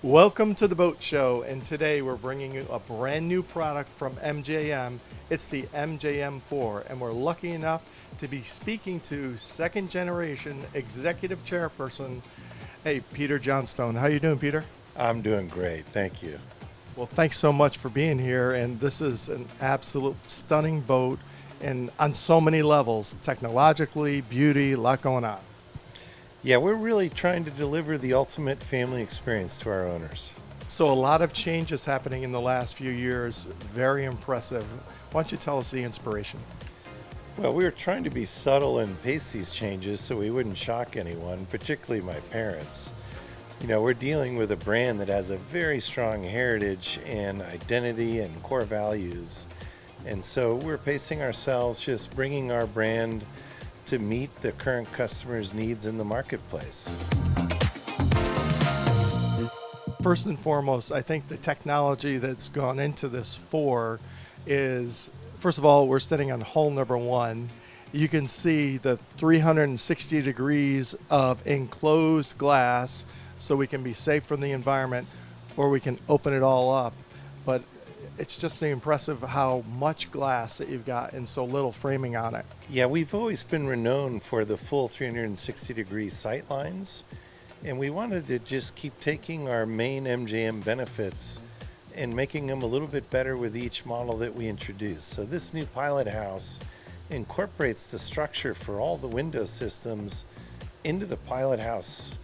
Welcome to the Boat Show, and today we're bringing you a brand new product from MJM. It's the MJM4, and we're lucky enough to be speaking to second generation executive chairperson, hey, Peter Johnstone. How you doing, Peter? I'm doing great, thank you. Well, thanks so much for being here, and this is an absolute stunning boat and on so many levels, technologically, beauty, a lot going on. Yeah, we're really trying to deliver the ultimate family experience to our owners. So a lot of changes happening in the last few years, very impressive. Why don't you tell us the inspiration? Well, we were trying to be subtle and pace these changes so we wouldn't shock anyone, particularly my parents. We're dealing with a brand that has a very strong heritage and identity and core values. And so we're pacing ourselves, just bringing our brand to meet the current customers' needs in the marketplace. First and foremost, I think the technology that's gone into this four is, first of all, we're sitting on hull number one. You can see the 360 degrees of enclosed glass so we can be safe from the environment, or we can open it all up. But it's just impressive how much glass that you've got and so little framing on it. Yeah, we've always been renowned for the full 360-degree sight lines, and we wanted to just keep taking our main MJM benefits and making them a little bit better with each model that we introduce. So this new pilot house incorporates the structure for all the window systems into the pilot house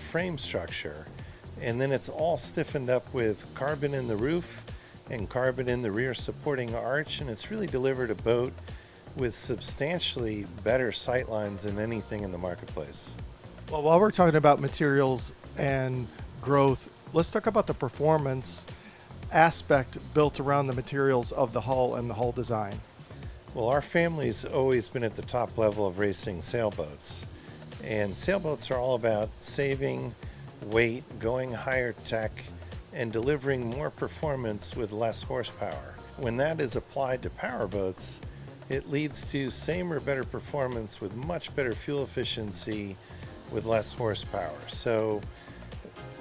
frame structure, and then it's all stiffened up with carbon in the roof and carbon in the rear supporting arch, and it's really delivered a boat with substantially better sight lines than anything in the marketplace. Well, while we're talking about materials and growth, let's talk about the performance aspect built around the materials of the hull and the hull design. Well, our family's always been at the top level of racing sailboats, and sailboats are all about saving weight, going higher tech, and delivering more performance with less horsepower. When that is applied to powerboats, it leads to same or better performance with much better fuel efficiency with less horsepower. So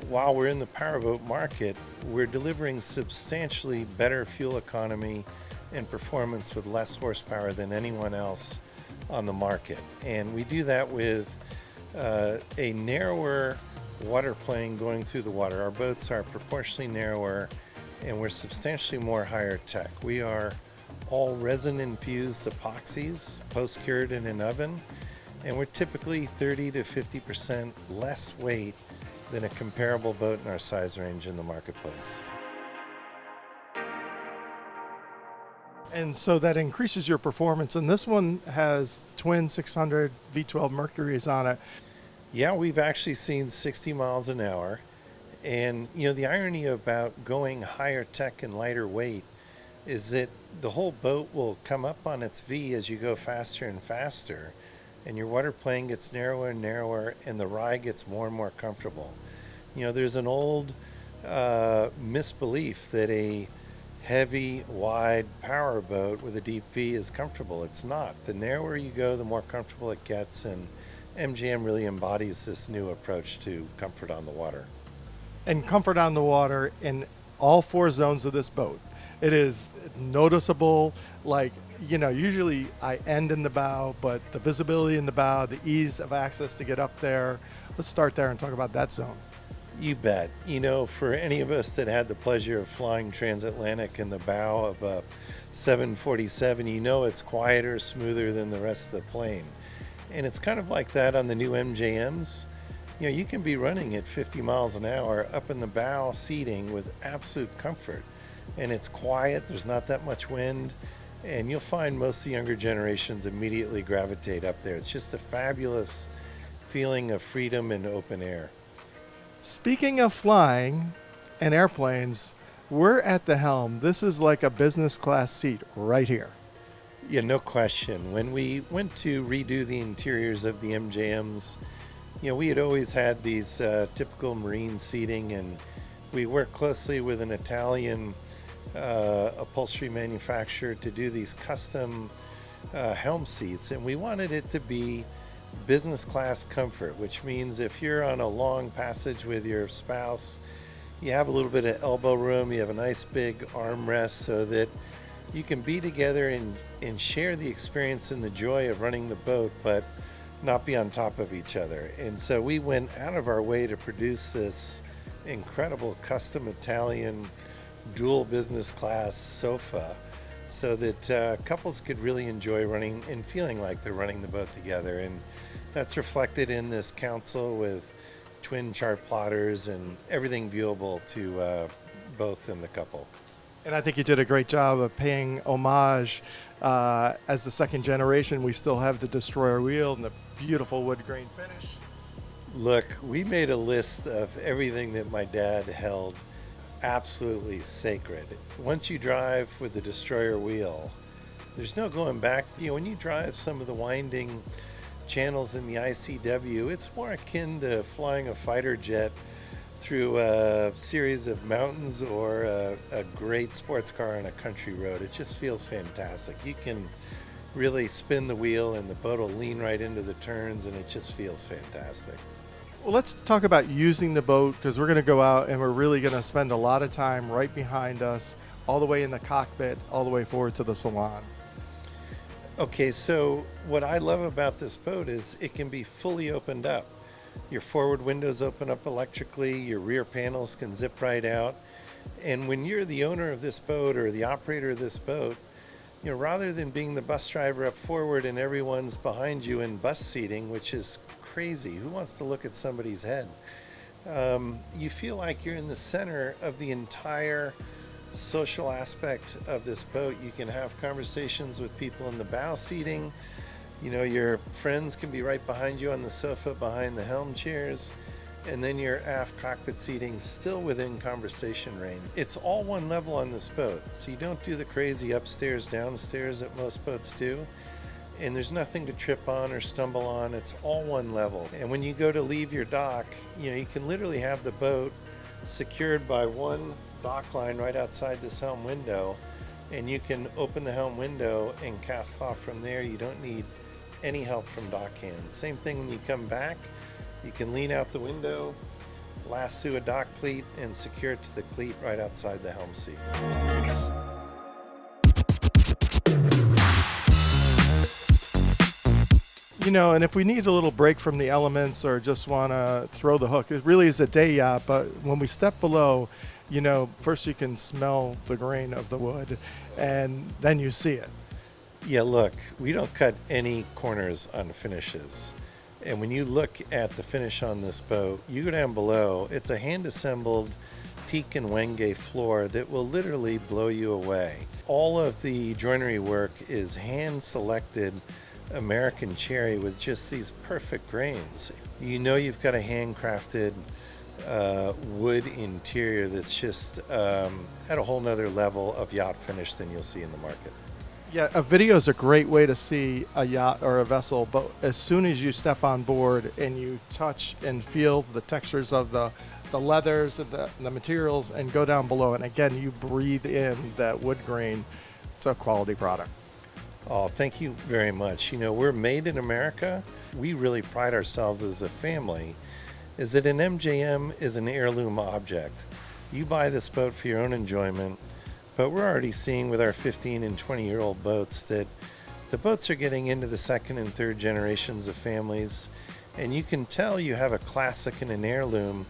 while we're in the powerboat market, we're delivering substantially better fuel economy and performance with less horsepower than anyone else on the market. And we do that with a narrower water plane going through the water. Our boats are proportionally narrower, and we're substantially more higher tech. We are all resin infused epoxies, post cured in an oven, and we're typically 30 to 50% less weight than a comparable boat in our size range in the marketplace. And so that increases your performance. And this one has twin 600 V12 Mercuries on it. Yeah, we've actually seen 60 miles an hour. And, the irony about going higher tech and lighter weight is that the whole boat will come up on its V as you go faster and faster. And your water plane gets narrower and narrower, and the ride gets more and more comfortable. There's an old misbelief that a heavy, wide power boat with a deep V is comfortable. It's not. The narrower you go, the more comfortable it gets, and MJM really embodies this new approach to comfort on the water. And comfort on the water in all four zones of this boat. It is noticeable, usually I end in the bow, but the visibility in the bow, the ease of access to get up there. Let's start there and talk about that zone. You bet. For any of us that had the pleasure of flying transatlantic in the bow of a 747, it's quieter, smoother than the rest of the plane. And it's kind of like that on the new MJMs. You can be running at 50 miles an hour up in the bow seating with absolute comfort. And it's quiet, there's not that much wind, and you'll find most of the younger generations immediately gravitate up there. It's just a fabulous feeling of freedom and open air. Speaking of flying and airplanes, we're at the helm. This is like a business class seat right here. Yeah, no question. When we went to redo the interiors of the MJMs, we had always had these typical marine seating, and we worked closely with an Italian upholstery manufacturer to do these custom helm seats, and we wanted it to be business class comfort, which means if you're on a long passage with your spouse, You have a little bit of elbow room. You have a nice big armrest so that you can be together and share the experience and the joy of running the boat, but not be on top of each other. And so we went out of our way to produce this incredible custom Italian dual business class sofa so that couples could really enjoy running and feeling like they're running the boat together. And that's reflected in this console with twin chart plotters and everything viewable to both in the couple. And I think you did a great job of paying homage. As the second generation, we still have the destroyer wheel and the beautiful wood grain finish. Look, we made a list of everything that my dad held absolutely sacred. Once you drive with the destroyer wheel, there's no going back. You know, when you drive some of the winding channels in the ICW, it's more akin to flying a fighter jet through a series of mountains or a great sports car on a country road. It just feels fantastic. You can really spin the wheel and the boat will lean right into the turns, and it just feels fantastic. Well, let's talk about using the boat, because we're going to go out and we're really going to spend a lot of time right behind us, all the way in the cockpit, all the way forward to the salon. Okay, so what I love about this boat is it can be fully opened up. Your forward windows open up electrically, your rear panels can zip right out. And when you're the owner of this boat or the operator of this boat, you know, rather than being the bus driver up forward and everyone's behind you in bus seating, which is crazy, who wants to look at somebody's head? You feel like you're in the center of the entire social aspect of this boat. You can have conversations with people in the bow seating. You know, your friends can be right behind you on the sofa behind the helm chairs, and then your aft cockpit seating still within conversation range. It's all one level on this boat, so you don't do the crazy upstairs, downstairs that most boats do, and there's nothing to trip on or stumble on. It's all one level. And when you go to leave your dock, you know, you can literally have the boat secured by one dock line right outside this helm window, and you can open the helm window and cast off from there. You don't need any help from dock hands. Same thing when you come back, you can lean out the window, lasso a dock cleat, and secure it to the cleat right outside the helm seat. You know, and if we need a little break from the elements or just want to throw the hook, it really is a day yacht, but when we step below, you know, first you can smell the grain of the wood and then you see it. Yeah, look, we don't cut any corners on finishes. And when you look at the finish on this boat, you go down below, it's a hand-assembled teak and wenge floor that will literally blow you away. All of the joinery work is hand-selected American cherry with just these perfect grains. You know you've got a handcrafted wood interior that's just at a whole nother level of yacht finish than you'll see in the market. Yeah, a video is a great way to see a yacht or a vessel, but as soon as you step on board and you touch and feel the textures of the leathers and the materials and go down below, and again, you breathe in that wood grain, it's a quality product. Oh, thank you very much. You know, we're made in America. We really pride ourselves as a family, is that an MJM is an heirloom object. You buy this boat for your own enjoyment, but we're already seeing with our 15 and 20-year-old boats that the boats are getting into the second and third generations of families, and you can tell you have a classic and an heirloom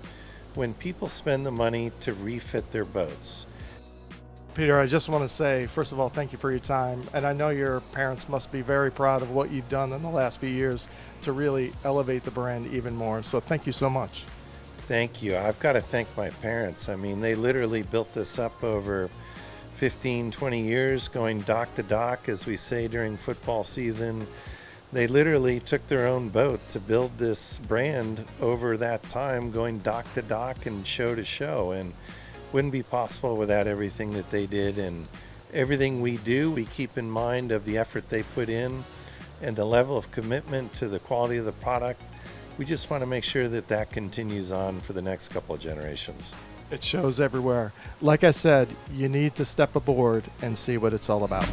when people spend the money to refit their boats. Peter, I just want to say, first of all, thank you for your time, and I know your parents must be very proud of what you've done in the last few years to really elevate the brand even more, so thank you so much. Thank you. I've got to thank my parents. I mean, they literally built this up over 15, 20 years, going dock to dock, as we say during football season. They literally took their own boat to build this brand over that time, going dock to dock and show to show, and wouldn't be possible without everything that they did. And everything we do, we keep in mind of the effort they put in and the level of commitment to the quality of the product. We just want to make sure that that continues on for the next couple of generations. It shows everywhere. Like I said, you need to step aboard and see what it's all about.